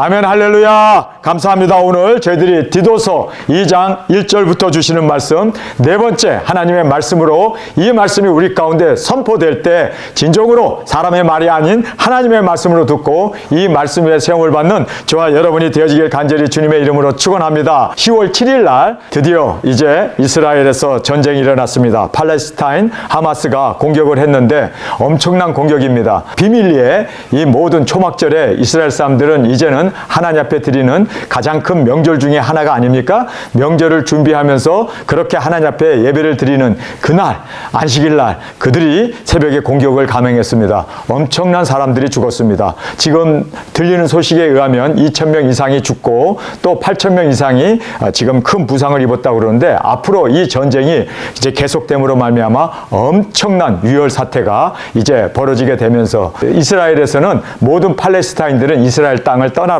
아멘, 할렐루야. 감사합니다. 오늘 저희들이 디도서 2장 1절부터 주시는 말씀, 네 번째 하나님의 말씀으로 이 말씀이 우리 가운데 선포될 때 진정으로 사람의 말이 아닌 하나님의 말씀으로 듣고 이 말씀 위에 세움을 받는 저와 여러분이 되어지길 간절히 주님의 이름으로 축원합니다. 10월 7일 날 드디어 이제 이스라엘에서 전쟁이 일어났습니다. 팔레스타인 하마스가 공격을 했는데 엄청난 공격입니다. 비밀리에 이 모든 초막절에 이스라엘 사람들은 이제는 하나님 앞에 드리는 가장 큰 명절 중에 하나가 아닙니까? 명절을 준비하면서 그렇게 하나님 앞에 예배를 드리는 그날, 안식일 날 그들이 새벽에 공격을 감행했습니다. 엄청난 사람들이 죽었습니다. 지금 들리는 소식에 의하면 2,000명 이상이 죽고 또 8,000명 이상이 지금 큰 부상을 입었다고 그러는데, 앞으로 이 전쟁이 이제 계속됨으로 말미암아 엄청난 유혈 사태가 이제 벌어지게 되면서 이스라엘에서는 모든 팔레스타인들은 이스라엘 땅을 떠나라고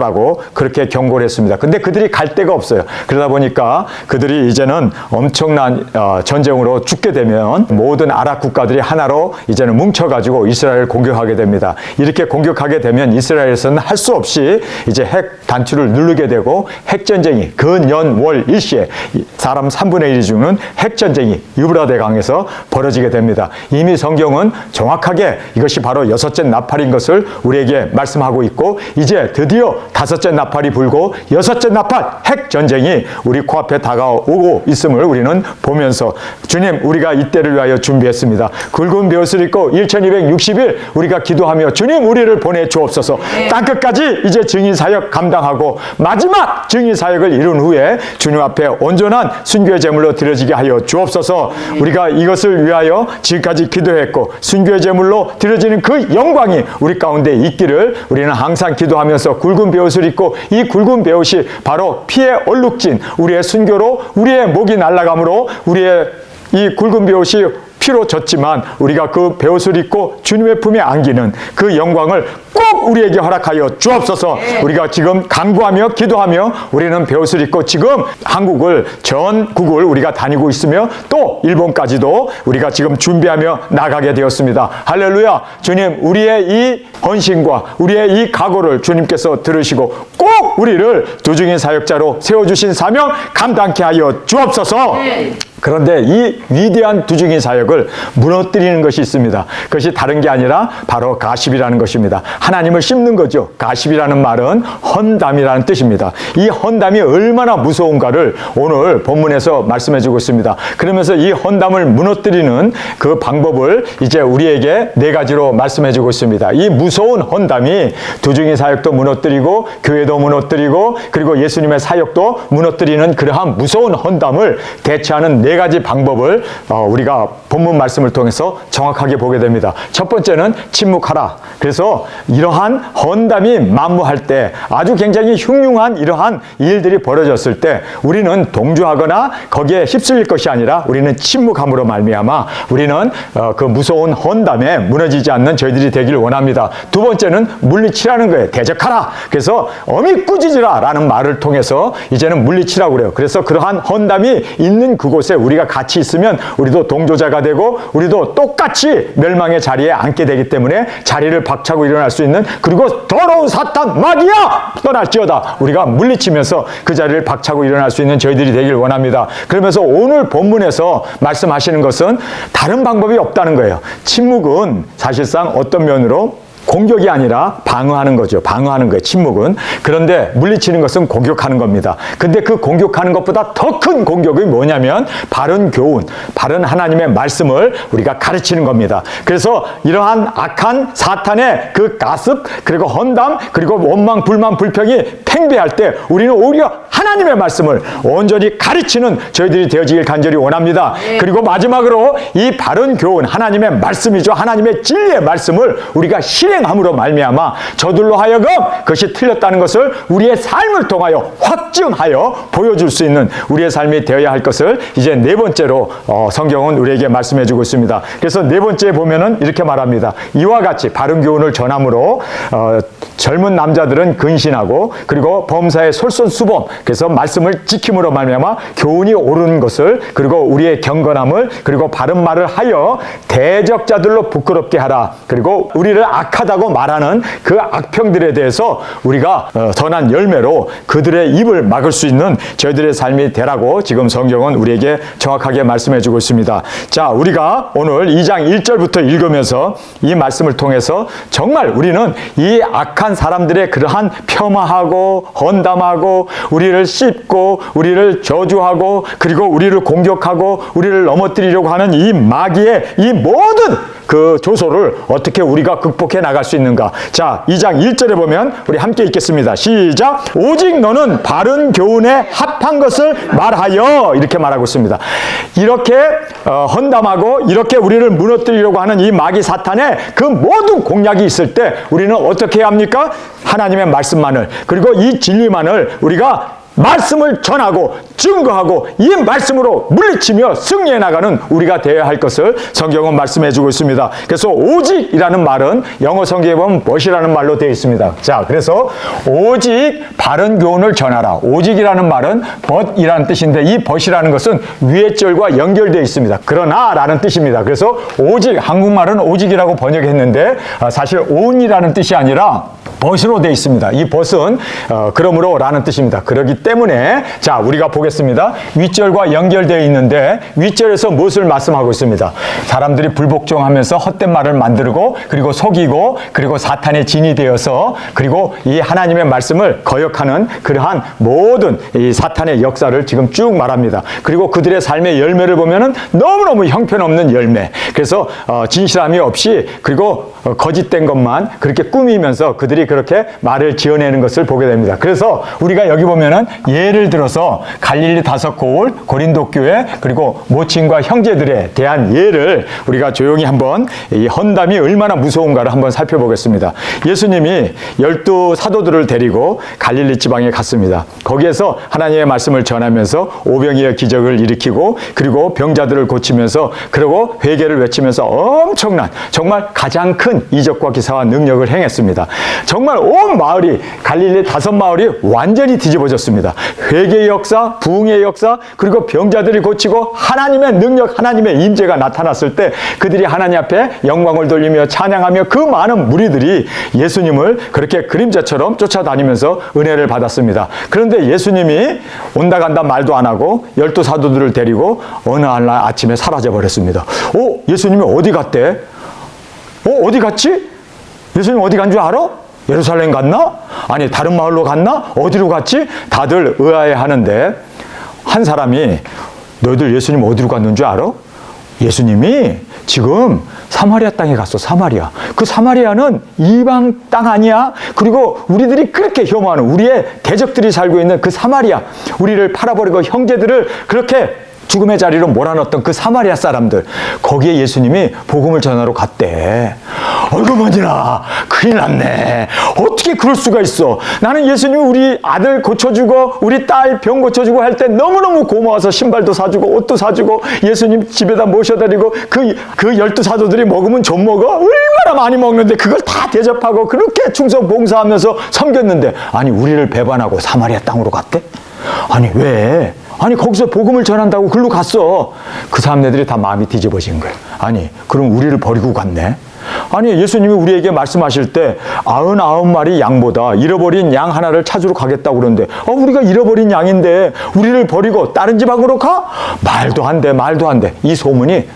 그렇게 경고를 했습니다. 근데 그들이 갈 데가 없어요. 그러다 보니까 그들이 이제는 엄청난 전쟁으로 죽게 되면 모든 아랍 국가들이 하나로 이제는 뭉쳐가지고 이스라엘을 공격하게 됩니다. 이렇게 공격하게 되면 이스라엘에서는 할 수 없이 이제 핵 단추를 누르게 되고 핵전쟁이 근연월 일시에 사람 3분의 1이 죽는 핵전쟁이 유브라데 강에서 벌어지게 됩니다. 이미 성경은 정확하게 이것이 바로 여섯째 나팔인 것을 우리에게 말씀하고 있고, 이제 드디어 다섯째 나팔이 불고 여섯째 나팔 핵전쟁이 우리 코앞에 다가오고 있음을 우리는 보면서, 주님, 우리가 이때를 위하여 준비했습니다. 굵은 베옷을 입고 1260일 우리가 기도하며 주님, 우리를 보내주옵소서. 땅끝까지 이제 증인사역 감당하고 마지막 증인사역을 이룬 후에 주님 앞에 온전한 순교의 제물로 드려지게 하여 주옵소서. 우리가 이것을 위하여 지금까지 기도했고 순교의 제물로 드려지는 그 영광이 우리 가운데 있기를 우리는 항상 기도하면서 굵은 베옷을 입고, 이 굵은 베옷이 바로 피에 얼룩진 우리의 순교로 우리의 목이 날아감으로 우리의 이 굵은 베옷이 피로 졌지만 우리가 그 베옷을 입고 주님의 품에 안기는 그 영광을 꼭 우리에게 허락하여 주옵소서. 우리가 지금 간구하며 기도하며 우리는 베옷을 입고 지금 한국을, 전국을 우리가 다니고 있으며 또 일본까지도 우리가 지금 준비하며 나가게 되었습니다. 할렐루야. 주님, 우리의 이 헌신과 우리의 이 각오를 주님께서 들으시고 꼭 우리를 두중인 사역자로 세워주신 사명 감당케 하여 주옵소서. 그런데 이 위대한 두중인 사역을 무너뜨리는 것이 있습니다. 그것이 다른 게 아니라 바로 가십이라는 것입니다. 하나님을 씹는 거죠. 가십이라는 말은 헌담이라는 뜻입니다. 이 헌담이 얼마나 무서운가를 오늘 본문에서 말씀해 주고 있습니다. 그러면서 이 헌담을 무너뜨리는 그 방법을 이제 우리에게 네 가지로 말씀해 주고 있습니다. 이 무서운 헌담이 두중인 사역도 무너뜨리고 교회도 무너뜨리고 그리고 예수님의 사역도 무너뜨리는 그러한 무서운 헌담을 대처하는 네 가지 방법을 우리가 본문 말씀을 통해서 정확하게 보게 됩니다. 첫 번째는 침묵하라. 그래서 이러한 헌담이 만무할 때, 아주 굉장히 흉흉한 이러한 일들이 벌어졌을 때 우리는 동조하거나 거기에 휩쓸릴 것이 아니라 우리는 침묵함으로 말미암아 우리는 그 무서운 헌담에 무너지지 않는 저희들이 되기를 원합니다. 두 번째는 물리치라는 거예요. 대적하라. 그래서 어미 꾸짖으라 라는 말을 통해서 이제는 물리치라고 그래요. 그래서 그러한 헌담이 있는 그곳에 우리가 같이 있으면 우리도 동조자가 되고 우리도 똑같이 멸망의 자리에 앉게 되기 때문에 자리를 박차고 일어날 수 있는, 그리고 더러운 사탄 마귀야 떠날지어다 우리가 물리치면서 그 자리를 박차고 일어날 수 있는 저희들이 되길 원합니다. 그러면서 오늘 본문에서 말씀하시는 것은 다른 방법이 없다는 거예요. 침묵은 사실상 어떤 면으로 공격이 아니라 방어하는 거죠. 방어하는 거예요, 침묵은. 그런데 물리치는 것은 공격하는 겁니다. 근데 그 공격하는 것보다 더 큰 공격이 뭐냐면 바른 교훈, 바른 하나님의 말씀을 우리가 가르치는 겁니다. 그래서 이러한 악한 사탄의 그 가습, 그리고 헌담, 그리고 원망, 불만, 불평이 팽배할 때 우리는 오히려 하나님의 말씀을 온전히 가르치는 저희들이 되어지길 간절히 원합니다. 그리고 마지막으로 이 바른 교훈, 하나님의 말씀이죠. 하나님의 진리의 말씀을 우리가 실행함으로 말미암아 저들로 하여금 그것이 틀렸다는 것을 우리의 삶을 통하여 확증하여 보여줄 수 있는 우리의 삶이 되어야 할 것을 이제 네 번째로 성경은 우리에게 말씀해 주고 있습니다. 그래서 네 번째에 보면은 이렇게 말합니다. 이와 같이 바른 교훈을 전함으로 젊은 남자들은 근신하고 그리고 범사의 솔선수범, 그래서 말씀을 지킴으로 말미암아 교훈이 옳은 것을, 그리고 우리의 경건함을, 그리고 바른 말을 하여 대적자들로 부끄럽게 하라. 그리고 우리를 악한 악하다고 말하는 그 악평들에 대해서 우리가 선한 열매로 그들의 입을 막을 수 있는 저희들의 삶이 되라고 지금 성경은 우리에게 정확하게 말씀해 주고 있습니다. 자, 우리가 오늘 2장 1절부터 읽으면서 이 말씀을 통해서 정말 우리는 이 악한 사람들의 그러한 폄하하고 헌담하고 우리를 씹고 우리를 저주하고 그리고 우리를 공격하고 우리를 넘어뜨리려고 하는 이 마귀의 이 모든 그 조소를 어떻게 우리가 극복해 나갈 수 있는가. 자, 2장 1절에 보면 우리 함께 읽겠습니다. 시작. 오직 너는 바른 교훈에 합한 것을 말하여, 이렇게 말하고 있습니다. 이렇게 헌담하고 이렇게 우리를 무너뜨리려고 하는 이 마귀 사탄의 그 모든 공략이 있을 때 우리는 어떻게 해야 합니까? 하나님의 말씀만을, 그리고 이 진리만을 우리가 말씀을 전하고 증거하고 이 말씀으로 물리치며 승리해 나가는 우리가 되어야 할 것을 성경은 말씀해 주고 있습니다. 그래서 오직이라는 말은 영어 성경에 보면 but이라는 말로 되어 있습니다. 자, 그래서 오직 바른 교훈을 전하라. 오직이라는 말은 but이라는 뜻인데 이 but이라는 것은 위의 절과 연결되어 있습니다. 그러나 라는 뜻입니다. 그래서 오직, 한국말은 오직이라고 번역했는데 사실 on이라는 뜻이 아니라 벗으로 되어 있습니다. 이 벗은 그러므로 라는 뜻입니다. 그렇기 때문에 자, 우리가 보겠습니다. 윗절과 연결되어 있는데 윗절에서 무엇을 말씀하고 있습니다. 사람들이 불복종하면서 헛된 말을 만들고 그리고 속이고 그리고 사탄의 진이 되어서 그리고 이 하나님의 말씀을 거역하는 그러한 모든 이 사탄의 역사를 지금 쭉 말합니다. 그리고 그들의 삶의 열매를 보면은 너무너무 형편없는 열매. 그래서 진실함이 없이 그리고 거짓된 것만 그렇게 꾸미면서 그들이 그렇게 말을 지어내는 것을 보게 됩니다. 그래서 우리가 여기 보면은 예를 들어서 갈릴리 5고을, 고린도 교회, 그리고 모친과 형제들에 대한 예를 우리가 조용히 한번 이 헌담이 얼마나 무서운가를 한번 살펴보겠습니다. 예수님이 12 사도들을 데리고 갈릴리 지방에 갔습니다. 거기에서 하나님의 말씀을 전하면서 오병이어 기적을 일으키고 그리고 병자들을 고치면서 그리고 회개를 외치면서 엄청난 정말 가장 큰 이적과 기사와 능력을 행했습니다. 정말 온 마을이 갈릴리 5마을이 완전히 뒤집어졌습니다. 회개의 역사, 부흥의 역사, 그리고 병자들이 고치고 하나님의 능력, 하나님의 임재가 나타났을 때 그들이 하나님 앞에 영광을 돌리며 찬양하며 그 많은 무리들이 예수님을 그렇게 그림자처럼 쫓아다니면서 은혜를 받았습니다. 그런데 예수님이 온다 간다 말도 안 하고 12 사도들을 데리고 어느 날 아침에 사라져 버렸습니다. 예수님이 어디 갔대? 어디 갔지? 예수님 어디 간 줄 알아? 예루살렘 갔나? 아니 다른 마을로 갔나? 어디로 갔지? 다들 의아해하는데 한 사람이 너희들 예수님 어디로 갔는 줄 알아? 예수님이 지금 사마리아 땅에 갔어. 사마리아. 그 사마리아는 이방 땅 아니야? 그리고 우리들이 그렇게 혐오하는 우리의 대적들이 살고 있는 그 사마리아, 우리를 팔아버리고 형제들을 그렇게 죽음의 자리로 몰아넣었던 그 사마리아 사람들, 거기에 예수님이 복음을 전하러 갔대. 어이구 머니나 큰일 났네. 어떻게 그럴 수가 있어. 나는 예수님이 우리 아들 고쳐주고 우리 딸 병 고쳐주고 할 때 너무너무 고마워서 신발도 사주고 옷도 사주고 예수님 집에다 모셔다니고 그 12 사도들이 먹으면 좀 먹어? 얼마나 많이 먹는데 그걸 다 대접하고 그렇게 충성 봉사하면서 섬겼는데 아니 우리를 배반하고 사마리아 땅으로 갔대? 아니 왜? 아니 거기서 복음을 전한다고 글로 갔어. 그 사람들이 다 마음이 뒤집어진 거예요. 아니 그럼 우리를 버리고 갔네. 아니 예수님이 우리에게 말씀하실 때 99마리 양보다 잃어버린 양 하나를 찾으러 가겠다고 그러는데 우리가 잃어버린 양인데 우리를 버리고 다른 지방으로 가? 말도 안 돼. 말도 안 돼. 이 소문이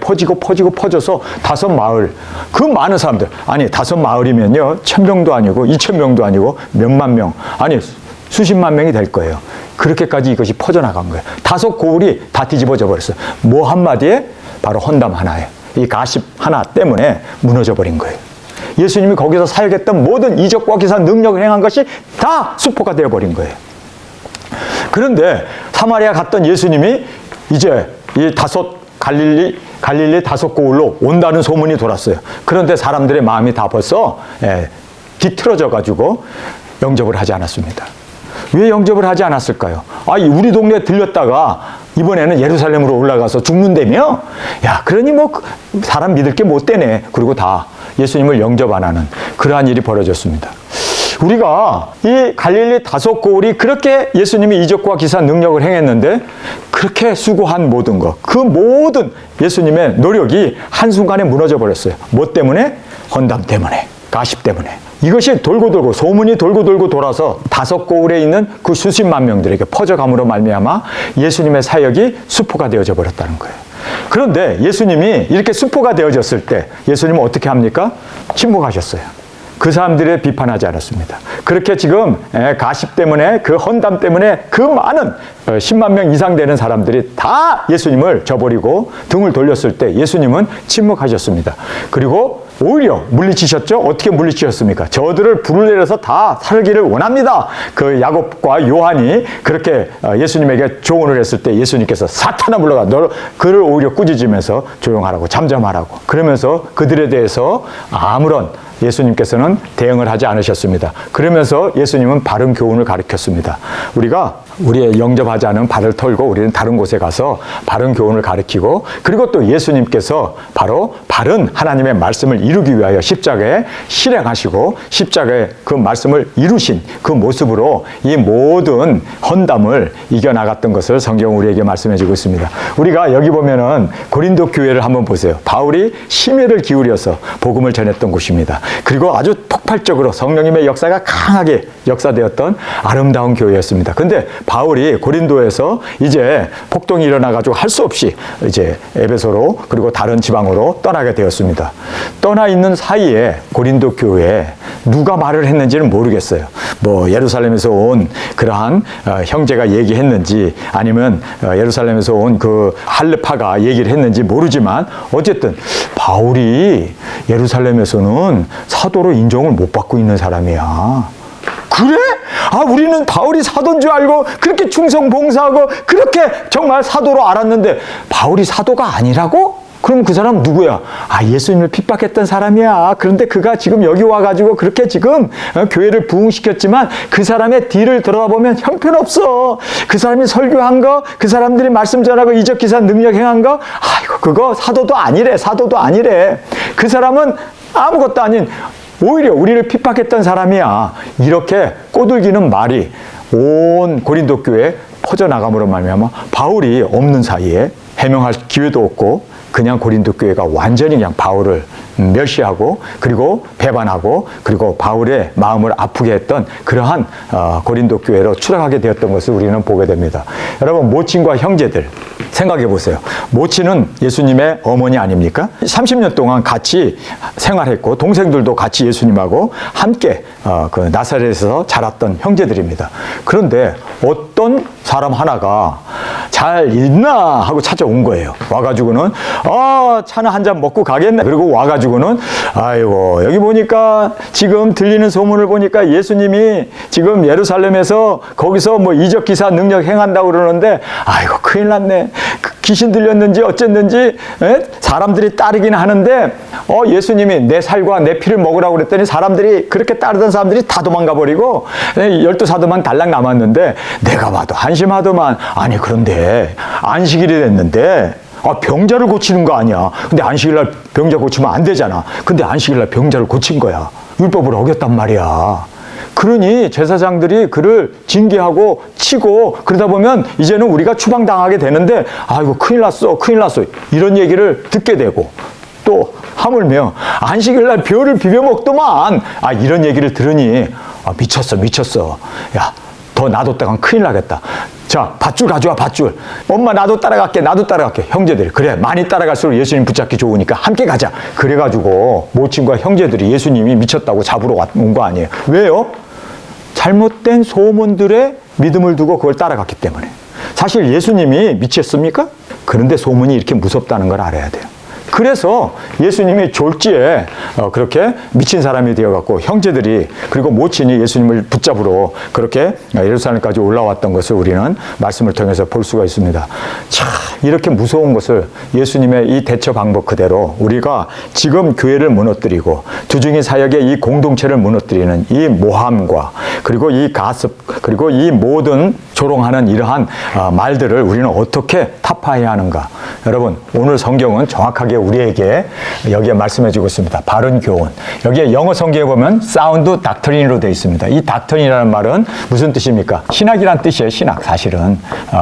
퍼지고 퍼져서 5 마을, 그 많은 사람들, 아니 5 마을이면요 1000명도 아니고 2000명도 아니고 몇만 명, 아니 수십만 명이 될 거예요. 그렇게까지 이것이 퍼져나간 거예요. 5 고을이 다 뒤집어져 버렸어요. 뭐 한마디에? 바로 헌담 하나에, 이 가십 하나 때문에 무너져 버린 거예요. 예수님이 거기서 사역했던 모든 이적과 기사 능력을 행한 것이 다 수포가 되어 버린 거예요. 그런데 사마리아 갔던 예수님이 이제 이 갈릴리 5 고을로 온다는 소문이 돌았어요. 그런데 사람들의 마음이 다 벌써 뒤틀어져 가지고 영접을 하지 않았습니다. 왜 영접을 하지 않았을까요? 우리 동네에 들렸다가 이번에는 예루살렘으로 올라가서 죽는다며? 야, 그러니 뭐 사람 믿을 게 못 되네. 그리고 다 예수님을 영접 안 하는 그러한 일이 벌어졌습니다. 우리가 이 갈릴리 5 고을이 그렇게 예수님이 이적과 기사 능력을 행했는데 그렇게 수고한 모든 것, 그 모든 예수님의 노력이 한순간에 무너져 버렸어요. 뭐 때문에? 헌담 때문에, 가십 때문에. 이것이 돌고 돌고 소문이 돌고 돌고 돌아서 다섯 고을에 있는 그 수십만 명들에게 퍼져감으로 말미암아 예수님의 사역이 수포가 되어져 버렸다는 거예요. 그런데 예수님이 이렇게 수포가 되어졌을 때 예수님은 어떻게 합니까? 침묵하셨어요. 그 사람들을 비판하지 않았습니다. 그렇게 지금 가십 때문에, 그 헌담 때문에 그 많은 10만 명 이상 되는 사람들이 다 예수님을 저버리고 등을 돌렸을 때 예수님은 침묵하셨습니다. 그리고 오히려 물리치셨죠? 어떻게 물리치셨습니까? 저들을 불을 내려서 다 살기를 원합니다. 그 야곱과 요한이 그렇게 예수님에게 조언을 했을 때 예수님께서 사탄아 물러가, 너 그를 오히려 꾸짖으면서 조용하라고, 잠잠하라고, 그러면서 그들에 대해서 아무런 예수님께서는 대응을 하지 않으셨습니다. 그러면서 예수님은 바른 교훈을 가르쳤습니다. 우리가 우리의 영접하지 않은 발을 털고 우리는 다른 곳에 가서 바른 교훈을 가르치고, 그리고 또 예수님께서 바로 바른 하나님의 말씀을 이루기 위하여 십자가에 실행하시고 십자가에 그 말씀을 이루신 그 모습으로 이 모든 헌담을 이겨나갔던 것을 성경은 우리에게 말씀해 주고 있습니다. 우리가 여기 보면은 고린도 교회를 한번 보세요. 바울이 심혈을 기울여서 복음을 전했던 곳입니다. 그리고 아주 폭발적으로 성령님의 역사가 강하게 역사되었던 아름다운 교회였습니다. 근데 바울이 고린도에서 이제 폭동이 일어나가지고 할 수 없이 이제 에베소로 그리고 다른 지방으로 떠나게 되었습니다. 떠나 있는 사이에 고린도 교회에 누가 말을 했는지는 모르겠어요. 뭐 예루살렘에서 온 그러한 형제가 얘기했는지 아니면 예루살렘에서 온 그 할레파가 얘기를 했는지 모르지만 어쨌든 바울이 예루살렘에서는 사도로 인정을 못 받고 있는 사람이야. 그래? 아, 우리는 바울이 사도인 줄 알고 그렇게 충성 봉사하고 그렇게 정말 사도로 알았는데 바울이 사도가 아니라고? 그럼 그 사람은 누구야? 아, 예수님을 핍박했던 사람이야. 그런데 그가 지금 여기 와가지고 그렇게 지금 교회를 부흥시켰지만 그 사람의 뒤를 들어다보면 형편없어. 그 사람이 설교한 거, 그 사람들이 말씀 전하고 이적 기사 능력 행한 거, 아이고 그거 사도도 아니래. 사도도 아니래. 그 사람은 아무것도 아닌 오히려 우리를 핍박했던 사람이야. 이렇게 꼬들기는 말이 온 고린도 교회에 퍼져나감으로 말미암아 바울이 없는 사이에 해명할 기회도 없고 그냥 고린도 교회가 완전히 그냥 바울을 멸시하고 그리고 배반하고 그리고 바울의 마음을 아프게 했던 그러한 고린도 교회로 추락하게 되었던 것을 우리는 보게 됩니다. 여러분, 모친과 형제들 생각해 보세요. 모친은 예수님의 어머니 아닙니까? 30년 동안 같이 생활했고 동생들도 같이 예수님하고 함께 그 나사렛에서 자랐던 형제들입니다. 그런데 어떤 사람 하나가 잘 있나 하고 찾아온 거예요. 와가지고는 차나 한 잔 먹고 가겠네. 그리고 와가지고는 아이고 여기 보니까 지금 들리는 소문을 보니까 예수님이 지금 예루살렘에서 거기서 뭐 이적 기사 능력 행한다고 그러는데 아이고 큰일 났네. 귀신 들렸는지 어쨌는지 사람들이 따르긴 하는데 예수님이 내 살과 내 피를 먹으라고 그랬더니 사람들이 그렇게 따르던 사람들이 다 도망가 버리고 12사도만 달랑 남았는데 내가 봐도 한심하더만. 아니 그런데 안식일이 됐는데 병자를 고치는 거 아니야. 근데 안식일날 병자 고치면 안 되잖아. 근데 안식일날 병자를 고친 거야. 율법을 어겼단 말이야. 그러니 제사장들이 그를 징계하고 치고 그러다 보면 이제는 우리가 추방당하게 되는데 아이고 큰일 났어 큰일 났어 이런 얘기를 듣게 되고 또 하물며 안식일날 벼를 비벼 먹더만 이런 얘기를 들으니 미쳤어 야 더 놔뒀다간 큰일 나겠다. 자, 밧줄 가져와, 밧줄. 엄마 나도 따라갈게. 형제들. 그래, 많이 따라갈수록 예수님 붙잡기 좋으니까 함께 가자. 그래가지고 모친과 형제들이 예수님이 미쳤다고 잡으러 온 거 아니에요. 왜요? 잘못된 소문들의 믿음을 두고 그걸 따라갔기 때문에. 사실 예수님이 미쳤습니까? 그런데 소문이 이렇게 무섭다는 걸 알아야 돼요. 그래서 예수님이 졸지에 그렇게 미친 사람이 되어갖고 형제들이 그리고 모친이 예수님을 붙잡으러 그렇게 예루살렘까지 올라왔던 것을 우리는 말씀을 통해서 볼 수가 있습니다. 참 이렇게 무서운 것을 예수님의 이 대처 방법 그대로 우리가 지금 교회를 무너뜨리고 주중의 사역의 이 공동체를 무너뜨리는 이 모함과 그리고 이 가습 그리고 이 모든 조롱하는 이러한 말들을 우리는 어떻게 타파해야 하는가. 여러분, 오늘 성경은 정확하게 우리에게 여기에 말씀해주고 있습니다. 바른 교훈. 여기에 영어 성경에 보면 사운드 닥트린으로 되어 있습니다. 이 닥트린이라는 말은 무슨 뜻입니까? 신학이란 뜻이에요. 신학 사실은.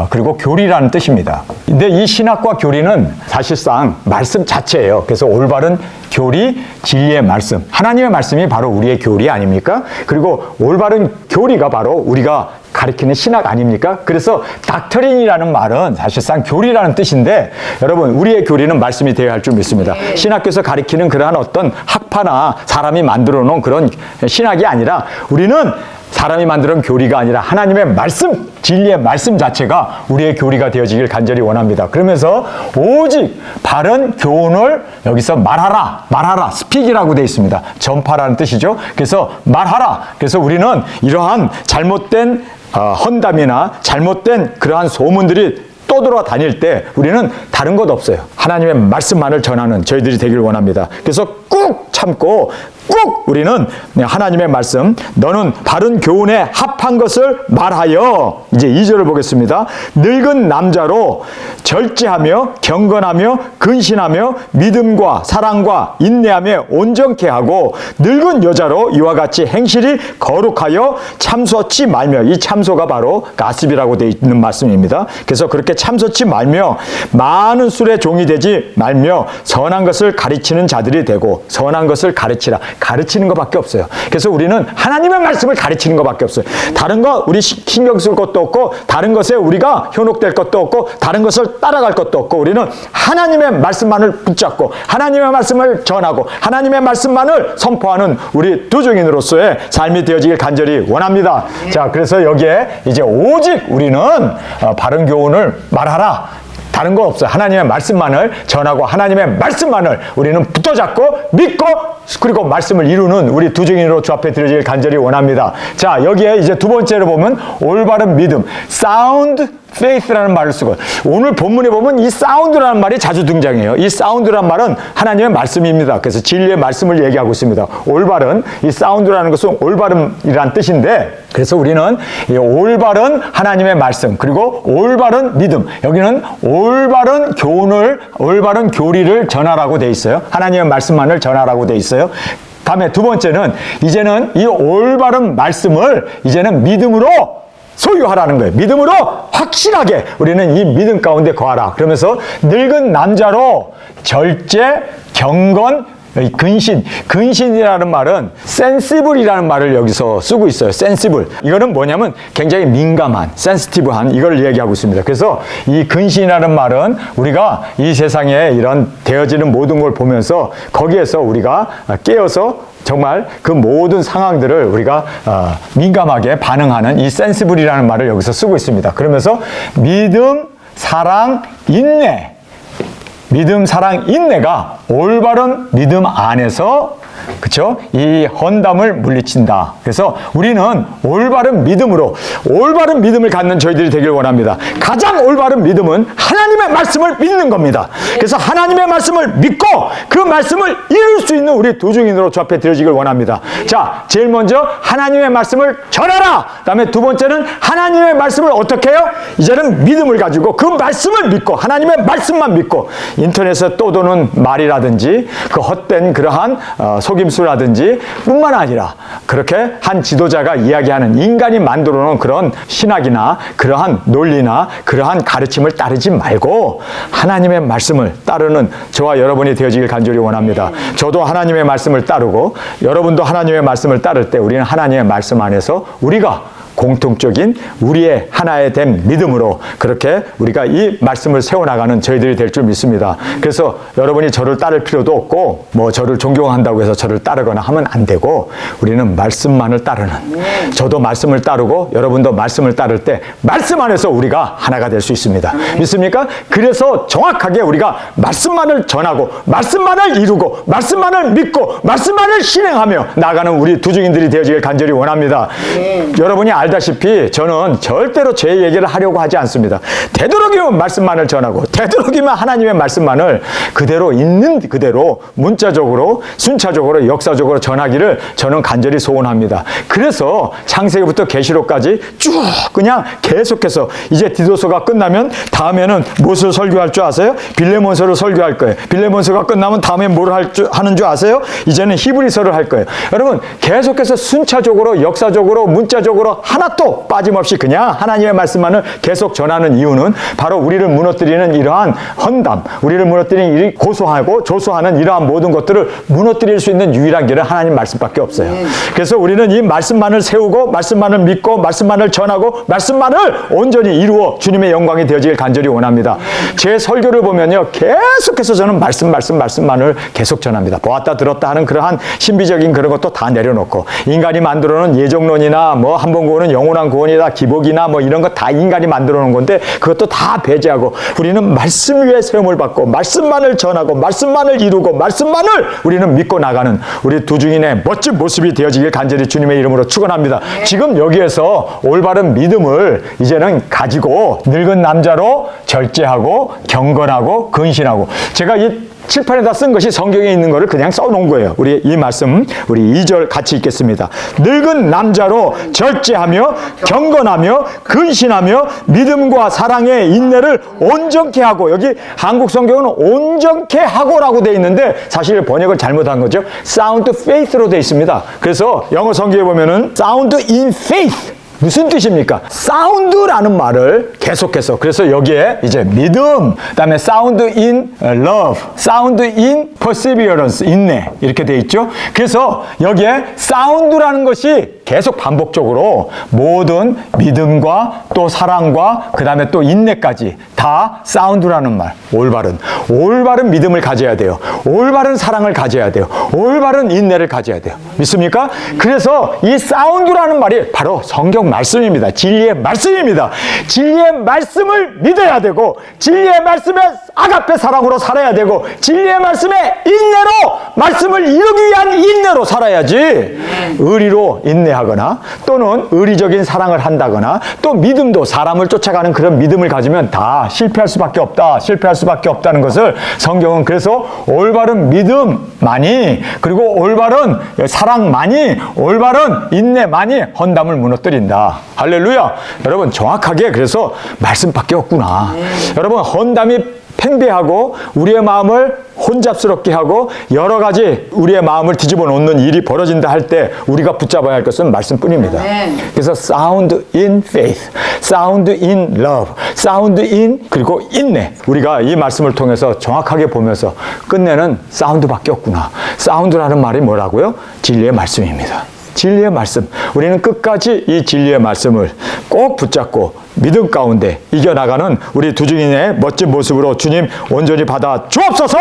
그리고 교리라는 뜻입니다. 근데 이 신학과 교리는 사실상 말씀 자체예요. 그래서 올바른 교리, 진리의 말씀. 하나님의 말씀이 바로 우리의 교리 아닙니까? 그리고 올바른 교리가 바로 우리가 가리키는 신학 아닙니까? 그래서 닥터린이라는 말은 사실상 교리라는 뜻인데 여러분 우리의 교리는 말씀이 되어야 할 줄 믿습니다. 신학교에서 가리키는 그러한 어떤 학파나 사람이 만들어 놓은 그런 신학이 아니라 우리는 사람이 만드는 교리가 아니라 하나님의 말씀, 진리의 말씀 자체가 우리의 교리가 되어지길 간절히 원합니다. 그러면서 오직 바른 교훈을 여기서 말하라, 스픽이라고 되어 있습니다. 전파라는 뜻이죠. 그래서 말하라. 그래서 우리는 이러한 잘못된 헌담이나 잘못된 그러한 소문들이 떠돌아다닐 때 우리는 다른 것 없어요. 하나님의 말씀만을 전하는 저희들이 되길 원합니다. 그래서 꾹 참고 꼭 우리는 하나님의 말씀, 너는 바른 교훈에 합한 것을 말하여, 이제 2절을 보겠습니다. 늙은 남자로 절제하며 경건하며 근신하며 믿음과 사랑과 인내하며 온전케 하고 늙은 여자로 이와 같이 행실이 거룩하여 참소치 말며, 이 참소가 바로 가십이라고 되어 있는 말씀입니다. 그래서 그렇게 참소치 말며 많은 술의 종이 되지 말며 선한 것을 가르치는 자들이 되고, 선한 것을 가르치라. 가르치는 것밖에 없어요. 그래서 우리는 하나님의 말씀을 가르치는 것밖에 없어요. 다른 거 우리 신경 쓸 것도 없고, 다른 것에 우리가 현혹될 것도 없고, 다른 것을 따라갈 것도 없고, 우리는 하나님의 말씀만을 붙잡고 하나님의 말씀을 전하고 하나님의 말씀만을 선포하는 우리 두중인으로서의 삶이 되어지길 간절히 원합니다. 자, 그래서 여기에 이제 오직 우리는 바른 교훈을 말하라. 다른 거 없어요. 하나님의 말씀만을 전하고 하나님의 말씀만을 우리는 붙어잡고 믿고 그리고 말씀을 이루는 우리 두중인으로 주 앞에 드려지길 간절히 원합니다. 자, 여기에 이제 두 번째로 보면 올바른 믿음, sound faith라는 말을 쓰고, 오늘 본문에 보면 이 사운드라는 말이 자주 등장해요. 이 사운드라는 말은 하나님의 말씀입니다. 그래서 진리의 말씀을 얘기하고 있습니다. 올바른, 이 사운드라는 것은 올바름이란 뜻인데, 그래서 우리는 이 올바른 하나님의 말씀, 그리고 올바른 믿음, 여기는 올바른 교훈을, 올바른 교리를 전하라고 돼 있어요. 하나님의 말씀만을 전하라고 돼 있어요. 다음에 두 번째는 이제는 이 올바른 말씀을 이제는 믿음으로 소유하라는 거예요. 믿음으로 확실하게 우리는 이 믿음 가운데 거하라. 그러면서 늙은 남자로 절제, 경건, 근신이라는 말은 sensible이라는 말을 여기서 쓰고 있어요. sensible. 이거는 뭐냐면 굉장히 민감한, sensitive한 이걸 얘기하고 있습니다. 그래서 이 근신이라는 말은 우리가 이 세상에 이런 되어지는 모든 걸 보면서 거기에서 우리가 깨어서 정말 그 모든 상황들을 우리가 민감하게 반응하는 이 sensible이라는 말을 여기서 쓰고 있습니다. 그러면서 믿음, 사랑, 인내, 믿음, 사랑, 인내가 올바른 믿음 안에서, 그쵸? 이 헌담을 물리친다. 그래서 우리는 올바른 믿음을 갖는 저희들이 되길 원합니다. 가장 올바른 믿음은 하나님의 말씀을 믿는 겁니다. 그래서 하나님의 말씀을 믿고 그 말씀을 이룰 수 있는 우리 두중인으로 주 앞에 드려지길 원합니다. 자, 제일 먼저 하나님의 말씀을 전하라. 그다음에 두 번째는 하나님의 말씀을 어떻게 해요? 이제는 믿음을 가지고 그 말씀을 믿고 하나님의 말씀만 믿고, 인터넷에 떠도는 말이라든지 그 헛된 그러한 속임수라든지 뿐만 아니라 그렇게 한 지도자가 이야기하는 인간이 만들어 놓은 그런 신학이나 그러한 논리나 그러한 가르침을 따르지 말고 하나님의 말씀을 따르는 저와 여러분이 되어지길 간절히 원합니다. 저도 하나님의 말씀을 따르고 여러분도 하나님의 말씀을 따를 때 우리는 하나님의 말씀 안에서 우리가 공통적인 우리의 하나의 된 믿음으로 그렇게 우리가 이 말씀을 세워나가는 저희들이 될 줄 믿습니다. 그래서 여러분이 저를 따를 필요도 없고 뭐 저를 존경한다고 해서 저를 따르거나 하면 안 되고, 우리는 말씀만을 따르는, 저도 말씀을 따르고 여러분도 말씀을 따를 때 말씀 안에서 우리가 하나가 될 수 있습니다. 믿습니까? 그래서 정확하게 우리가 말씀만을 전하고 말씀만을 이루고 말씀만을 믿고 말씀만을 실행하며 나가는 우리 두중인들이 되어지길 간절히 원합니다. 여러분이 알다시피 저는 절대로 제 얘기를 하려고 하지 않습니다. 되도록이면 말씀만을 전하고 되도록이면 하나님의 말씀만을 그대로 있는 그대로 문자적으로 순차적으로 역사적으로 전하기를 저는 간절히 소원합니다. 그래서 창세기부터 계시록까지 쭉 그냥 계속해서 이제 디도서가 끝나면 다음에는 무엇을 설교할 줄 아세요? 빌레몬서를 설교할 거예요. 빌레몬서가 끝나면 다음에 뭘 하는 줄 아세요? 이제는 히브리서를 할 거예요. 여러분 계속해서 순차적으로 역사적으로 문자적으로 하나도 빠짐없이 그냥 하나님의 말씀만을 계속 전하는 이유는 바로 우리를 무너뜨리는 이러한 헌담, 우리를 무너뜨리는 고소하고 조소하는 이러한 모든 것들을 무너뜨릴 수 있는 유일한 길은 하나님 말씀밖에 없어요. 그래서 우리는 이 말씀만을 세우고 말씀만을 믿고 말씀만을 전하고 말씀만을 온전히 이루어 주님의 영광이 되어지길 간절히 원합니다. 제 설교를 보면요 계속해서 저는 말씀만을 계속 전합니다. 보았다 들었다 하는 그러한 신비적인 그런 것도 다 내려놓고 인간이 만들어 놓은 예정론이나 뭐 한 번 구원은 영원한 구원이다 기복이나 뭐 이런 거 다 인간이 만들어 놓은 건데 그것도 다 배제하고 우리는 말씀 위에 세움을 받고 말씀만을 전하고 말씀만을 이루고 말씀만을 우리는 믿고 나가는 우리 두 증인의 멋진 모습이 되어지길 간절히 주님의 이름으로 축원합니다. 지금 여기에서 올바른 믿음을 이제는 가지고 늙은 남자로 절제하고 경건하고 근신하고 제가 이 칠판에다 쓴 것이 성경에 있는 거를 그냥 써놓은 거예요. 우리 이 말씀 우리 2절 같이 읽겠습니다. 늙은 남자로 절제하며 경건하며 근신하며 믿음과 사랑의 인내를 온전케 하고 여기 한국 성경은 온전케 하고라고 돼 있는데 사실 번역을 잘못한 거죠. sound faith로 돼 있습니다. 그래서 영어 성경에 보면은 sound in faith 무슨 뜻입니까? 사운드라는 말을 계속해서 그래서 여기에 이제 믿음, 그다음에 sound in love, sound in perseverance, 인내 이렇게 돼 있죠. 그래서 여기에 사운드라는 것이 계속 반복적으로 모든 믿음과 또 사랑과 그다음에 또 인내까지 다 사운드라는 말, 올바른 믿음을 가져야 돼요. 올바른 사랑을 가져야 돼요. 올바른 인내를 가져야 돼요. 믿습니까? 그래서 이 사운드라는 말이 바로 성경 말씀입니다. 진리의 말씀입니다. 진리의 말씀을 믿어야 되고 진리의 말씀에 아가페 사랑으로 살아야 되고 진리의 말씀에 인내로 말씀을 이루기 위한 인내로 살아야지 의리로 인내하거나 또는 의리적인 사랑을 한다거나 또 믿음도 사람을 쫓아가는 그런 믿음을 가지면 다 실패할 수밖에 없다는 것을 성경은 그래서 올바른 믿음만이 그리고 올바른 사랑만이 올바른 인내만이 헌담을 무너뜨린다. 할렐루야. 여러분 정확하게 그래서 말씀밖에 없구나. 여러분 헌담이 팽배하고 우리의 마음을 혼잡스럽게 하고 여러 가지 우리의 마음을 뒤집어 놓는 일이 벌어진다 할 때 우리가 붙잡아야 할 것은 말씀뿐입니다. 그래서 sound in faith, sound in love, sound in 그리고 인내. 우리가 이 말씀을 통해서 정확하게 보면서 끝내는 사운드밖에 없구나. 사운드라는 말이 뭐라고요? 진리의 말씀입니다. 진리의 말씀. 우리는 끝까지 이 진리의 말씀을 꼭 붙잡고 믿음 가운데 이겨나가는 우리 두 증인의 멋진 모습으로 주님 온전히 받아 주옵소서.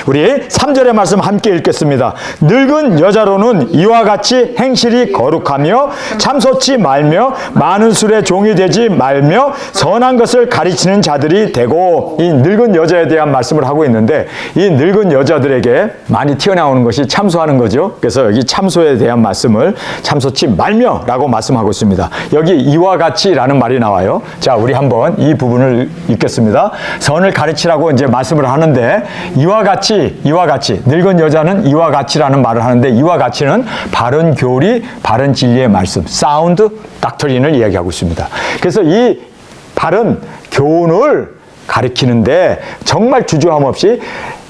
우리 3절의 말씀 함께 읽겠습니다. 늙은 여자로는 이와 같이 행실이 거룩하며 참소치 말며 많은 술의 종이 되지 말며 선한 것을 가르치는 자들이 되고 이 늙은 여자에 대한 말씀을 하고 있는데 이 늙은 여자들에게 많이 튀어나오는 것이 참소하는 거죠. 그래서 여기 참소에 대한 말씀을 참소치 말며 라고 말씀하고 있습니다. 여기 이와 같이라는 말이 나와요. 자, 우리 한번 이 부분을 읽겠습니다. 선을 가르치라고 이제 말씀을 하는데 이와 같이 늙은 여자는 이와 같이라는 말을 하는데 이와 같이는 바른 교리, 바른 진리의 말씀, 사운드 닥터린을 이야기하고 있습니다. 그래서 이 바른 교훈을 가르치는데 정말 주저함 없이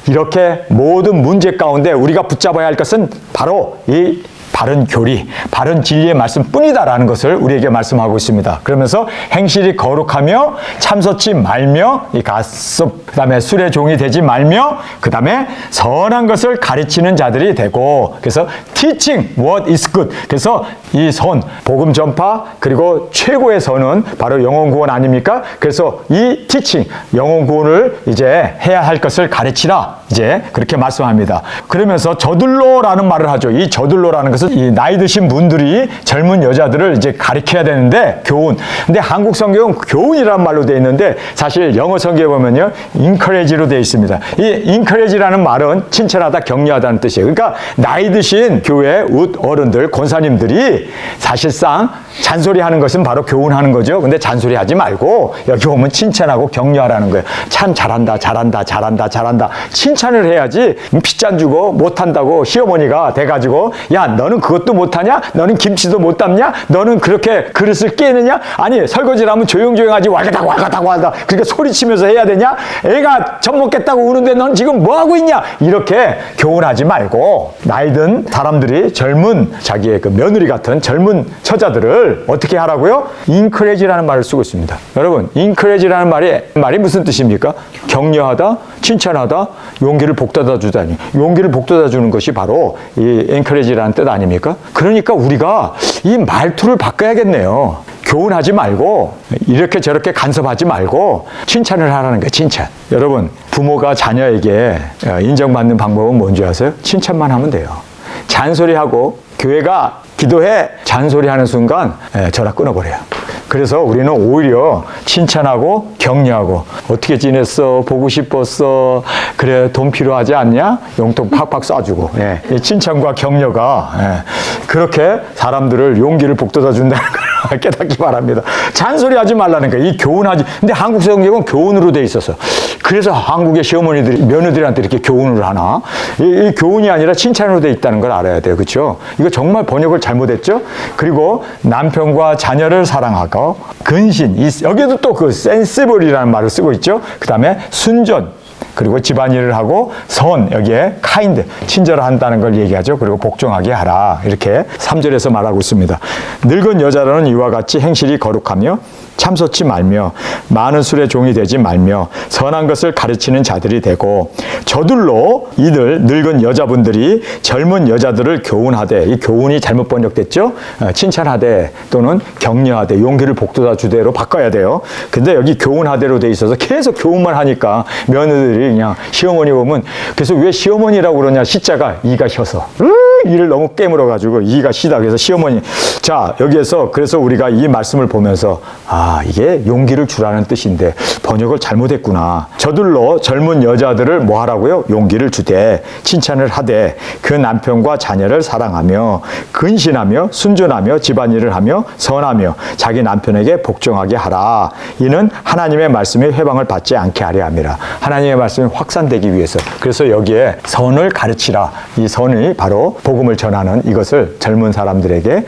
이렇게 모든 문제 가운데 우리가 붙잡아야 할 것은 바로 이 바른 교리, 바른 진리의 말씀뿐이다라는 것을 우리에게 말씀하고 있습니다. 그러면서 행실이 거룩하며 참소치 말며 이 가습, 그다음에 술의 종이 되지 말며 그다음에 선한 것을 가르치는 자들이 되고 그래서 teaching what is good. 그래서 이 선, 복음 전파 그리고 최고의 선은 바로 영혼 구원 아닙니까? 그래서 이 teaching, 영혼 구원을 이제 해야 할 것을 가르치라. 이제 그렇게 말씀합니다. 그러면서 저들로라는 말을 하죠. 이 저들로라는 것은 이 나이 드신 분들이 젊은 여자들을 이제 가르쳐야 되는데 교훈. 근데 한국 성경은 교훈이라는 말로 되어 있는데 사실 영어 성경에 보면요 encourage로 되어 있습니다. 이 encourage라는 말은 칭찬하다, 격려하다는 뜻이에요. 그러니까 나이 드신 교회 어른들, 권사님들이 사실상 잔소리하는 것은 바로 교훈하는 거죠. 근데 잔소리하지 말고 여기 오면 칭찬하고 격려하라는 거예요. 참 잘한다, 잘한다, 잘한다, 잘한다. 칭찬을 해야지. 핏잔 주고 못한다고 시어머니가 돼가지고 야 너는 그것도 못하냐? 너는 김치도 못 담냐? 너는 그렇게 그릇을 깨느냐? 아니 설거지를 하면 조용조용하지 와가닥 와가닥 와가닥 그렇게 소리치면서 해야 되냐? 애가 젖 먹겠다고 우는데 넌 지금 뭐하고 있냐? 이렇게 교훈하지 말고 나이 든 사람들이 젊은 자기의 그 며느리 같은 젊은 처자들을 어떻게 하라고요? 인커레지라는 말을 쓰고 있습니다. 여러분 인커레지라는 말이 무슨 뜻입니까? 격려하다, 칭찬하다, 용기를 북돋아 주다니. 용기를 북돋아 주는 것이 바로 이 encourage라는 뜻 아닙니까? 그러니까 우리가 이 말투를 바꿔야겠네요. 교훈하지 말고 이렇게 저렇게 간섭하지 말고 칭찬을 하라는 거예요. 칭찬. 여러분 부모가 자녀에게 인정받는 방법은 뭔지 아세요? 칭찬만 하면 돼요. 잔소리하고 교회가 기도해 잔소리하는 순간 전화 끊어버려요. 그래서 우리는 오히려 칭찬하고 격려하고 어떻게 지냈어? 보고 싶었어? 그래 돈 필요하지 않냐? 용돈 팍팍 쏴주고 이 칭찬과 격려가 그렇게 사람들을 용기를 북돋아 준다는 걸 깨닫기 바랍니다. 잔소리하지 말라는 거예요. 이 교훈하지. 근데 한국 성경은 교훈으로 돼 있어서 그래서 한국의 시어머니들이 며느리한테 이렇게 교훈을 하나? 이 교훈이 아니라 칭찬으로 돼 있다는 걸 알아야 돼요. 그렇죠? 이거 정말 번역을 잘못했죠? 그리고 남편과 자녀를 사랑하고 근신, 여기도 또 그 sensible이라는 말을 쓰고 있죠. 그 다음에 순전, 그리고 집안일을 하고 선, 여기에 kind, 친절한다는 걸 얘기하죠. 그리고 복종하게 하라. 이렇게 3절에서 말하고 있습니다. 늙은 여자로는 이와 같이 행실이 거룩하며 참소치 말며 많은 술의 종이 되지 말며 선한 것을 가르치는 자들이 되고 저들로 이들 늙은 여자분들이 젊은 여자들을 교훈하되, 이 교훈이 잘못 번역됐죠? 칭찬하되 또는 격려하되 용기를 북돋아 주대로 바꿔야 돼요. 근데 여기 교훈하대로 돼 있어서 계속 교훈만 하니까 며느리들이 그냥 시어머니 보면 그래서 왜 시어머니라고 그러냐? 시자가 이가 셔서 이를 너무 깨물어 가지고 이가 시다. 그래서 시어머니. 자, 여기에서 그래서 우리가 이 말씀을 보면서 이게 용기를 주라는 뜻인데 번역을 잘못했구나. 저들로 젊은 여자들을 뭐 하라고요? 용기를 주되 칭찬을 하되 그 남편과 자녀를 사랑하며 근신하며 순전하며 집안일을 하며 선하며 자기 남편에게 복종하게 하라. 이는 하나님의 말씀이 회방을 받지 않게 하려 함이라. 하나님의 말씀이 확산되기 위해서. 그래서 여기에 선을 가르치라. 이 선이 바로 복음을 전하는 이것을 젊은 사람들에게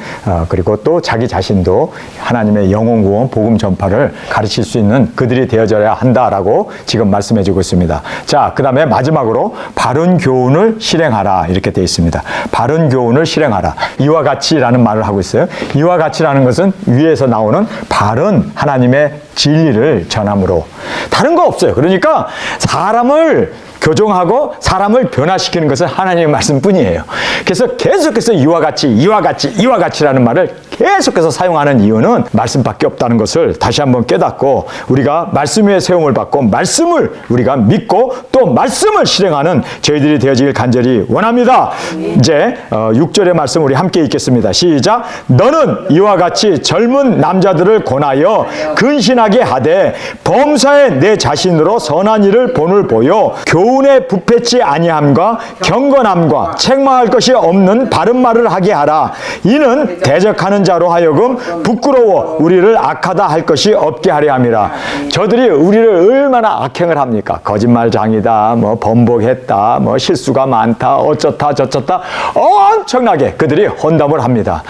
그리고 또 자기 자신도 하나님의 영혼 구원 복음 전파를 가르칠 수 있는 그들이 되어져야 한다라고 지금 말씀해 주고 있습니다. 자, 그 다음에 마지막으로 바른 교훈을 실행하라 이렇게 되어 있습니다. 바른 교훈을 실행하라. 이와 같이라는 말을 하고 있어요. 이와 같이라는 것은 위에서 나오는 바른 하나님의 진리를 전함으로 다른 거 없어요. 그러니까 사람을 교정하고 사람을 변화시키는 것은 하나님의 말씀뿐이에요. 그래서 계속해서 이와 같이, 이와 같이, 이와 같이라는 말을 계속해서 사용하는 이유는 말씀밖에 없다는 것을 다시 한번 깨닫고 우리가 말씀 위에 세움을 받고 말씀을 우리가 믿고 또 말씀을 실행하는 저희들이 되어지길 간절히 원합니다. 이제 6절의 말씀 우리 함께 읽겠습니다. 시작. 너는 이와 같이 젊은 남자들을 권하여 근신하게 하되 범사에 내 자신으로 선한 일을 본을 보여 교훈에 부패치 아니함과 경건함과 책망할 것이 없는 바른 말을 하게 하라. 이는 대적하는 자로 하여금 부끄러워 우리를 악하다 할 것이 없게 하려 함이라. 저들이 우리를 얼마나 악행을 합니까? 거짓말장이다, 뭐 번복했다, 뭐 실수가 많다, 어쩌다 저쩌다 엄청나게 그들이 혼담을 합니다.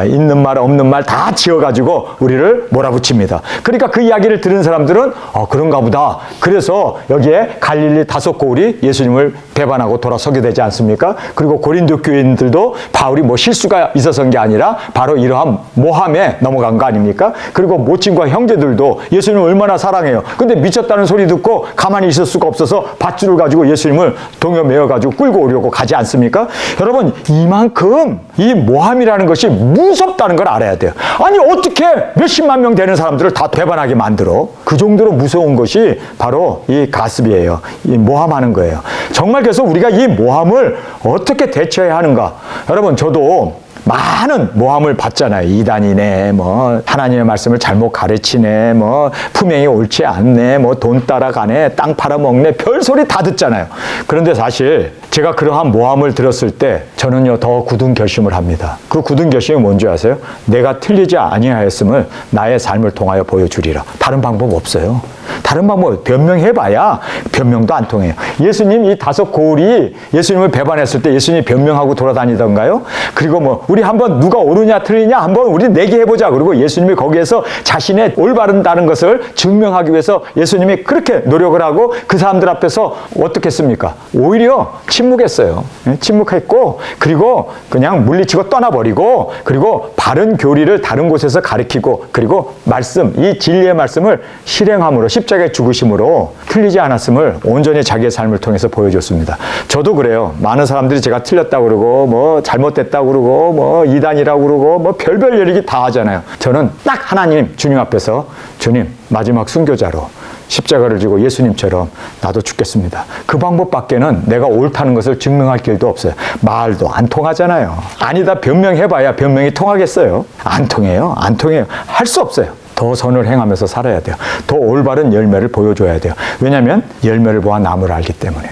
있는 말 없는 말 다 지어가지고 우리를 몰아붙입니다. 그러니까 그 이야기를 들은 사람들은 그런가 보다. 그래서 여기에 갈릴리 5고울이 예수님을 배반하고 돌아서게 되지 않습니까? 그리고 고린도 교인들도 바울이 뭐 실수가 있어서인 게 아니라 바로 이러한 모함에 넘어간 거 아닙니까? 그리고 모친과 형제들도 예수님을 얼마나 사랑해요. 근데 미쳤다는 소리 듣고 가만히 있을 수가 없어서 밧줄을 가지고 예수님을 동여 매어가지고 끌고 오려고 가지 않습니까? 여러분 이만큼 이 모함이라는 것이 무섭다는 걸 알아야 돼요. 아니 어떻게 몇십만 명 되는 사람들을 다 배반하게 만들어? 그 정도로 무서운 것이 바로 이 가습이에요. 이 모함하는 거예요. 정말 그래서 우리가 이 모함을 어떻게 대처해야 하는가? 여러분 저도 많은 모함을 받잖아요. 이단이네, 뭐 하나님의 말씀을 잘못 가르치네, 뭐 품행이 옳지 않네, 뭐 돈 따라가네, 땅 팔아먹네, 별소리 다 듣잖아요. 그런데 사실 제가 그러한 모함을 들었을 때 저는요 더 굳은 결심을 합니다. 그 굳은 결심이 뭔지 아세요? 내가 틀리지 아니하였음을 나의 삶을 통하여 보여주리라. 다른 방법 없어요. 다른 방법 변명해봐야 변명도 안 통해요. 예수님 이 5 고울이 예수님을 배반했을 때 예수님이 변명하고 돌아다니던가요? 그리고 뭐 우리 한번 누가 옳으냐 틀리냐 한번 우리 내기해보자. 그리고 예수님이 거기에서 자신의 올바른다는 것을 증명하기 위해서 예수님이 그렇게 노력을 하고 그 사람들 앞에서 어떻게 했습니까? 오히려 침묵했어요. 침묵했고 그리고 그냥 물리치고 떠나버리고 그리고 바른 교리를 다른 곳에서 가르치고 그리고 말씀, 이 진리의 말씀을 실행함으로 십자가의 죽으심으로 틀리지 않았음을 온전히 자기의 삶을 통해서 보여줬습니다. 저도 그래요. 많은 사람들이 제가 틀렸다고 그러고 뭐 잘못됐다고 그러고 뭐 이단이라고 그러고 뭐 별별 얘기 다 하잖아요. 저는 딱 하나님 주님 앞에서 주님 마지막 순교자로 십자가를 지고 예수님처럼 나도 죽겠습니다. 그 방법밖에는 내가 옳다는 것을 증명할 길도 없어요. 말도 안 통하잖아요. 아니다 변명해봐야 변명이 통하겠어요? 안 통해요. 안 통해요. 할 수 없어요. 더 선을 행하면서 살아야 돼요. 더 올바른 열매를 보여줘야 돼요. 왜냐하면 열매를 보아 나무를 알기 때문에.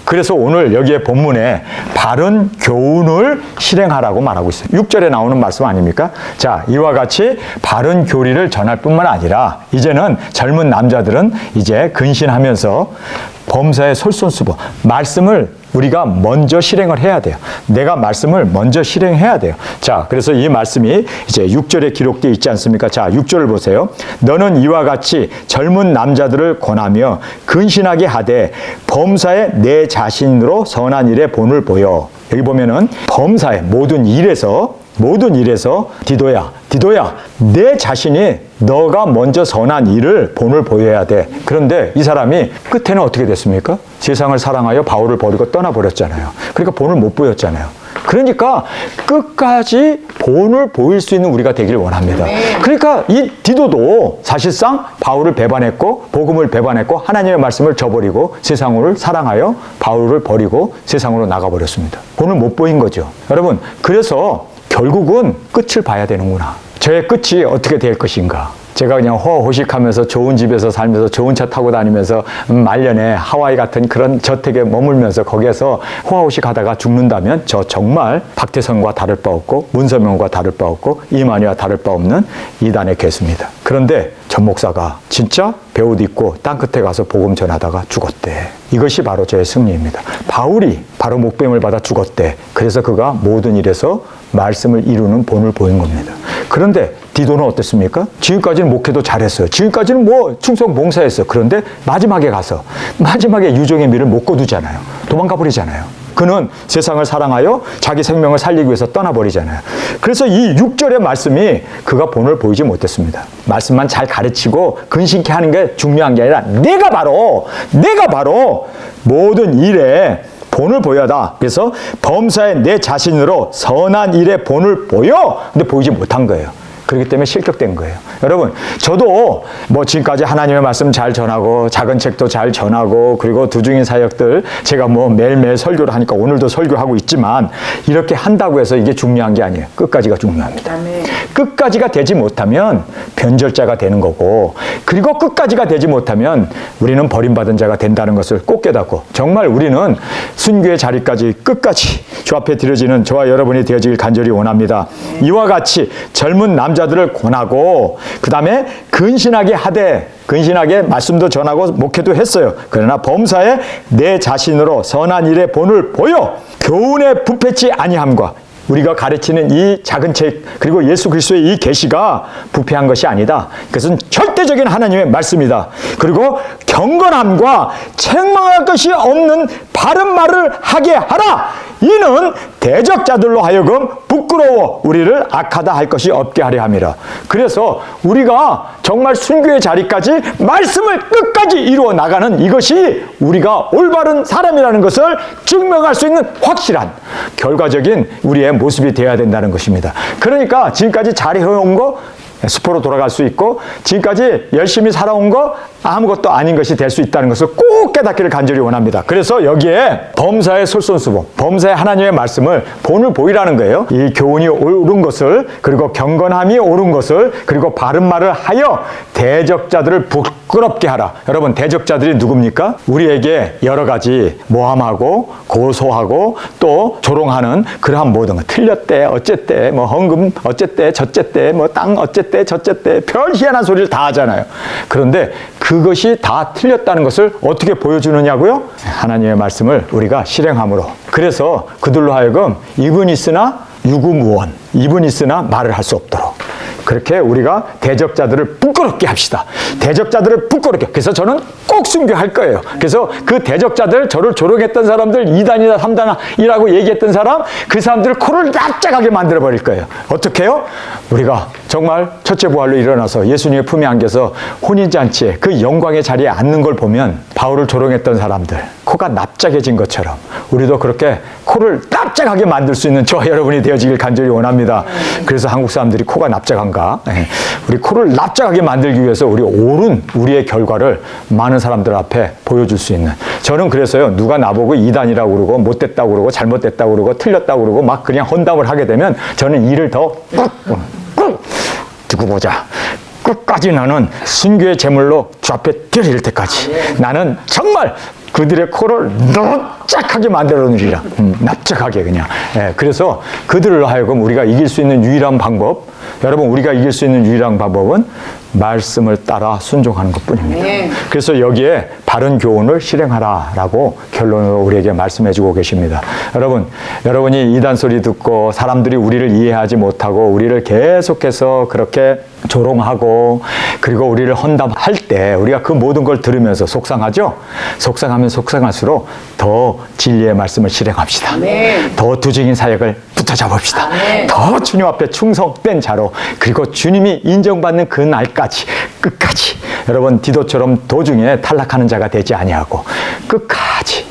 그래서 오늘 여기에 본문에 바른 교훈을 실행하라고 말하고 있어요. 6절에 나오는 말씀 아닙니까? 자, 이와 같이 바른 교리를 전할 뿐만 아니라 이제는 젊은 남자들은 이제 근신하면서 범사의 솔선수범, 말씀을 우리가 먼저 실행을 해야 돼요. 내가 말씀을 먼저 실행해야 돼요. 자, 그래서 이 말씀이 이제 6절에 기록되어 있지 않습니까? 자, 6절을 보세요. 너는 이와 같이 젊은 남자들을 권하며 근신하게 하되 범사에 내 자신으로 선한 일에 본을 보여. 여기 보면은 범사에 모든 일에서 디도야 내 자신이 너가 먼저 선한 일을 본을 보여야 돼. 그런데 이 사람이 끝에는 어떻게 됐습니까? 세상을 사랑하여 바울을 버리고 떠나버렸잖아요. 그러니까 본을 못 보였잖아요. 그러니까 끝까지 본을 보일 수 있는 우리가 되기를 원합니다. 그러니까 이 디도도 사실상 바울을 배반했고 복음을 배반했고 하나님의 말씀을 저버리고 세상을 사랑하여 바울을 버리고 세상으로 나가버렸습니다. 본을 못 보인 거죠. 여러분, 그래서 결국은 끝을 봐야 되는구나. 저의 끝이 어떻게 될 것인가. 제가 그냥 호호식하면서 좋은 집에서 살면서 좋은 차 타고 다니면서 말년에 하와이 같은 그런 저택에 머물면서 거기에서 호호식하다가 죽는다면 저 정말 박태선과 다를 바 없고 문서명과 다를 바 없고 이만희와 다를 바 없는 이단의 괴수입니다. 그런데 전 목사가 진짜 배옷 입고 땅끝에 가서 복음 전하다가 죽었대. 이것이 바로 저의 승리입니다. 바울이 바로 목배임을 받아 죽었대. 그래서 그가 모든 일에서 말씀을 이루는 본을 보인 겁니다. 그런데 디도는 어땠습니까? 지금까지는 목회도 잘했어요. 지금까지는 뭐 충성 봉사했어요. 그런데 마지막에 가서 마지막에 유종의 미를 못 거두잖아요. 도망가 버리잖아요. 그는 세상을 사랑하여 자기 생명을 살리기 위해서 떠나버리잖아요. 그래서 이 6절의 말씀이 그가 본을 보이지 못했습니다. 말씀만 잘 가르치고 근신케 하는 게 중요한 게 아니라 내가 바로 모든 일에 본을 보여야 한다. 그래서 범사에 내 자신으로 선한 일에 본을 보여. 근데 보이지 못한 거예요. 그렇기 때문에 실격된 거예요. 여러분, 저도 뭐 지금까지 하나님의 말씀 잘 전하고 작은 책도 잘 전하고 그리고 두중인 사역들 제가 뭐 매일매일 설교를 하니까 오늘도 설교하고 있지만 이렇게 한다고 해서 이게 중요한 게 아니에요. 끝까지가 중요합니다. 끝까지가 되지 못하면 변절자가 되는 거고 그리고 끝까지가 되지 못하면 우리는 버림받은 자가 된다는 것을 꼭 깨닫고 정말 우리는 순교의 자리까지 끝까지 주 앞에 드려지는 저와 여러분이 되어지길 간절히 원합니다. 이와 같이 젊은 남자들을 권하고 그 다음에 근신하게 하되 근신하게 말씀도 전하고 목회도 했어요. 그러나 범사에 내 자신으로 선한 일에 본을 보여 교훈에 부패치 아니함과 우리가 가르치는 이 작은 책 그리고 예수 그리스도의 이 계시가 부패한 것이 아니다. 그것은 절대적인 하나님의 말씀이다. 그리고 경건함과 책망할 것이 없는 바른 말을 하게 하라. 이는 대적자들로 하여금 부끄러워 우리를 악하다 할 것이 없게 하려 함이라. 그래서 우리가 정말 순교의 자리까지 말씀을 끝까지 이루어 나가는 이것이 우리가 올바른 사람이라는 것을 증명할 수 있는 확실한 결과적인 우리의 모습이 되어야 된다는 것입니다. 그러니까 지금까지 잘해온 거 수포로 돌아갈 수 있고 지금까지 열심히 살아온 거 아무것도 아닌 것이 될 수 있다는 것을 꼭 깨닫기를 간절히 원합니다. 그래서 여기에 범사의 솔선수범, 범사의 하나님의 말씀을 본을 보이라는 거예요. 이 교훈이 옳은 것을, 그리고 경건함이 옳은 것을, 그리고 바른 말을 하여 대적자들을 부끄럽게 하라. 여러분, 대적자들이 누굽니까? 우리에게 여러 가지 모함하고 고소하고 또 조롱하는 그러한 모든 것, 틀렸대 어쨌대 뭐 헌금 어쨌대 저쨌대 뭐 땅 어쨌대 저쨌대 별 희한한 소리를 다 하잖아요. 그런데 그것이 다 틀렸다는 것을 어떻게 보여주느냐고요? 하나님의 말씀을 우리가 실행함으로. 그래서 그들로 하여금 입은 있으나 유구무원, 입은 있으나 말을 할 수 없도록 그렇게 우리가 대적자들을 부끄럽게 합시다. 대적자들을 부끄럽게. 그래서 저는 꼭 순교할 거예요. 그래서 그 대적자들, 저를 조롱했던 사람들, 2단이다 3단이라고 얘기했던 사람, 그 사람들 코를 납작하게 만들어버릴 거예요. 어떻게 해요? 우리가 정말 첫째 부활로 일어나서 예수님의 품에 안겨서 혼인잔치에 그 영광의 자리에 앉는 걸 보면 바울을 조롱했던 사람들 코가 납작해진 것처럼 우리도 그렇게 코를 납작하게 만들 수 있는 저와 여러분이 되어지길 간절히 원합니다. 그래서 한국 사람들이 코가 납작한가? 우리 코를 납작하게 만들기 위해서 우리 옳은 우리의 결과를 많은 사람들 앞에 보여줄 수 있는. 저는 그래서요, 누가 나보고 이단이라고 그러고 못됐다고 그러고 잘못됐다고 그러고 틀렸다고 그러고 막 그냥 헌담을 하게 되면 저는 이를 더 꾹 두고 보자. 끝까지 나는 순교의 제물로 주 앞에 드릴 때까지 나는 정말 그들의 코를 납작하게 만들어 놓으리라. 납작하게 그냥. 그래서 그들로 하여금 우리가 이길 수 있는 유일한 방법, 여러분, 우리가 이길 수 있는 유일한 방법은 말씀을 따라 순종하는 것뿐입니다. 그래서 여기에 바른 교훈을 실행하라라고 결론으로 우리에게 말씀해주고 계십니다. 여러분, 여러분이 이단 소리 듣고 사람들이 우리를 이해하지 못하고 우리를 계속해서 그렇게 조롱하고 그리고 우리를 헌담할 때 우리가 그 모든 걸 들으면서 속상하죠? 속상하면 속상할수록 더 진리의 말씀을 실행합시다. 더 두증인 사역을 붙어잡읍시다. 더 주님 앞에 충성된 자로, 그리고 주님이 인정받는 그 날까지 끝까지 여러분 디도처럼 도중에 탈락하는 자가 되지 아니하고 끝까지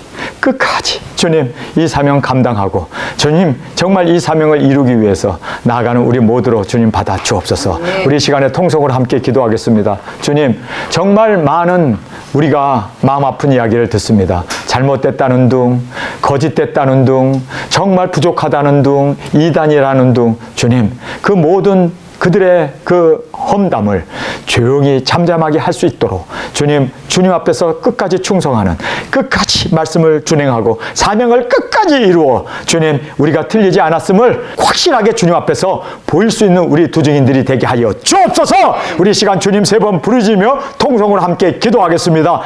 주님 이 사명 감당하고 주님 정말 이 사명을 이루기 위해서 나아가는 우리 모두로 주님 받아 주옵소서. 우리 시간에 통성으로 함께 기도하겠습니다. 주님, 정말 많은 우리가 마음 아픈 이야기를 듣습니다. 잘못됐다는 둥, 거짓됐다는 둥, 정말 부족하다는 둥, 이단이라는 둥. 주님, 그 모든 그들의 그 험담을 조용히 잠잠하게 할 수 있도록 주님 앞에서 끝까지 충성하는, 끝까지 말씀을 준행하고 사명을 끝까지 이루어 주님 우리가 틀리지 않았음을 확실하게 주님 앞에서 보일 수 있는 우리 두증인들이 되게 하여 주옵소서. 우리 시간 주님 3번 부르짖으며 통성으로 함께 기도하겠습니다.